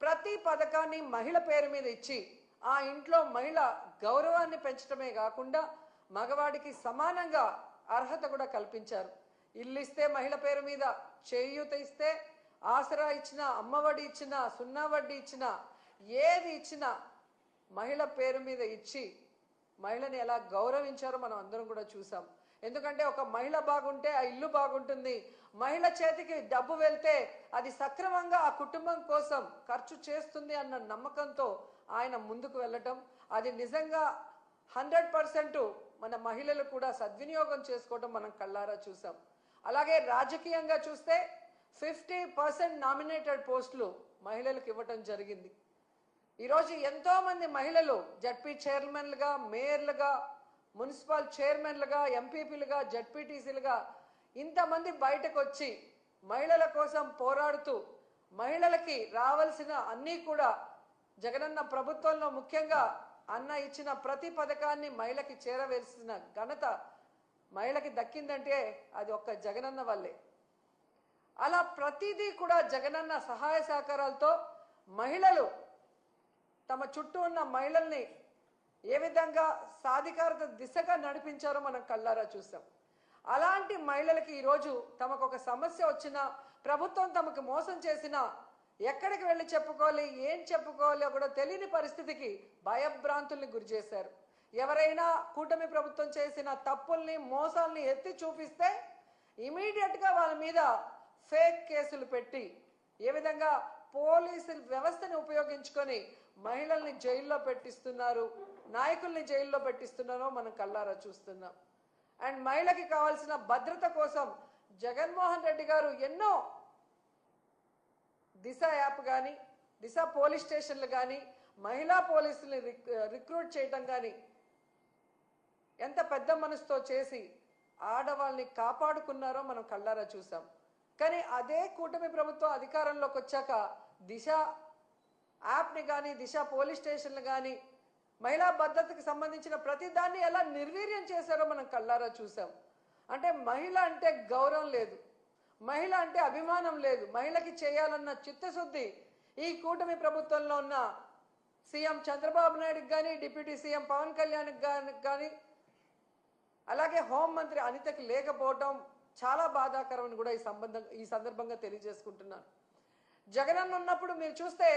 ప్రతి పథకాన్ని మహిళ పేరు మీద ఇచ్చి ఆ ఇంట్లో మహిళ గౌరవాన్ని పెంచడమే కాకుండా మగవాడికి సమానంగా అర్హత కూడా కల్పించారు. ఇల్లు ఇస్తే మహిళ పేరు మీద, చేయూత ఇస్తే, ఆసరా ఇచ్చినా, అమ్మఒడి ఇచ్చినా, సున్నా వడ్డీ ఇచ్చినా, ఏది ఇచ్చినా మహిళ పేరు మీద ఇచ్చి మహిళని ఎలా గౌరవించారో మనం అందరం కూడా చూసాం. ఎందుకంటే ఒక మహిళ బాగుంటే ఆ ఇల్లు బాగుంటుంది. మహిళ చేతికి డబ్బు వెళ్తే అది సక్రమంగా ఆ కుటుంబం కోసం ఖర్చు చేస్తుంది అన్న నమ్మకంతో ఆయన ముందుకు వెళ్ళటం, అది నిజంగా 100% మన మహిళలు కూడా సద్వినియోగం చేసుకోవడం మనం కళ్ళారా చూసాం. అలాగే రాజకీయంగా చూస్తే 50% నామినేటెడ్ పోస్టులు మహిళలకు ఇవ్వటం జరిగింది. ఈరోజు ఎంతో మంది మహిళలు జడ్పీ చైర్మన్లుగా, మేయర్లుగా, మున్సిపల్ చైర్మన్లుగా, ఎంపీపీలుగా, జడ్పీటీసీలుగా ఇంతమంది బయటకు వచ్చి మహిళల కోసం పోరాడుతూ మహిళలకి రావాల్సిన అన్నీ కూడా జగనన్న ప్రభుత్వంలో ముఖ్యంగా అన్న ఇచ్చిన ప్రతి పథకాన్ని మహిళకి చేరవేసిన ఘనత మహిళకి దక్కిందంటే అది ఒక్క జగనన్న వల్లే. అలా ప్రతిదీ కూడా జగనన్న సహాయ సహకారాలతో మహిళలు తమ చుట్టూ ఉన్న మహిళల్ని ఏ విధంగా సాధికారత దిశగా నడిపించారో మనం కళ్ళారా చూసాం. అలాంటి మహిళలకి ఈరోజు తమకు ఒక సమస్య వచ్చినా, ప్రభుత్వం తమకు మోసం చేసినా ఎక్కడికి వెళ్ళి చెప్పుకోవాలి, ఏం చెప్పుకోవాలో కూడా తెలియని పరిస్థితికి భయభ్రాంతుల్ని గురి చేశారు. ఎవరైనా కూటమి ప్రభుత్వం చేసిన తప్పుల్ని, మోసాల్ని ఎత్తి చూపిస్తే ఇమీడియట్గా వాళ్ళ మీద ఫేక్ కేసులు పెట్టి ఏ విధంగా పోలీసు వ్యవస్థని ఉపయోగించుకొని మహిళల్ని జైల్లో పెట్టిస్తున్నారు, నాయకుల్ని జైల్లో పెట్టిస్తున్నారో మనం కళ్ళారా చూస్తున్నాం. అండ్ మహిళకి కావాల్సిన భద్రత కోసం జగన్మోహన్ రెడ్డి గారు ఎన్నో దిశ యాప్ కానీ, దిశ పోలీస్ స్టేషన్లు కానీ, మహిళా పోలీసుల్ని రిక్రూట్ చేయడం కానీ ఎంత పెద్ద మనసుతో చేసి ఆడవాళ్ళని కాపాడుకున్నారో మనం కళ్ళారా చూసాం. కానీ అదే కూటమి ప్రభుత్వం అధికారంలోకి వచ్చాక దిశ యాప్ని కానీ, దిశ పోలీస్ స్టేషన్లు కానీ, మహిళా భద్రతకు సంబంధించిన ప్రతి దాన్ని ఎలా నిర్వీర్యం చేశారో మనం కళ్ళారా చూసాం. అంటే మహిళ అంటే గౌరవం లేదు, మహిళ అంటే అభిమానం లేదు, మహిళకి చేయాలన్న చిత్తశుద్ధి ఈ కూటమి ప్రభుత్వంలో ఉన్న సీఎం చంద్రబాబు నాయుడుకి కానీ, డిప్యూటీ సీఎం పవన్ కళ్యాణ్కి కానీ, అలాగే హోంమంత్రి అనితకి లేకపోవడం చాలా బాధాకరం అని కూడా ఈ సందర్భంగా తెలియజేసుకుంటున్నాను. జగనన్న ఉన్నప్పుడు మీరు చూస్తే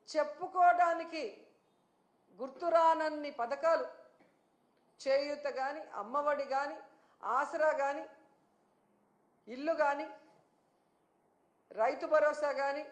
చెప్పుకోవడానికి గుర్తురానన్ని పథకాలు, చేయూత కానీ, అమ్మఒడి కానీ, ఆసరా కానీ, ఇల్లు కానీ, రైతు భరోసా కానీ,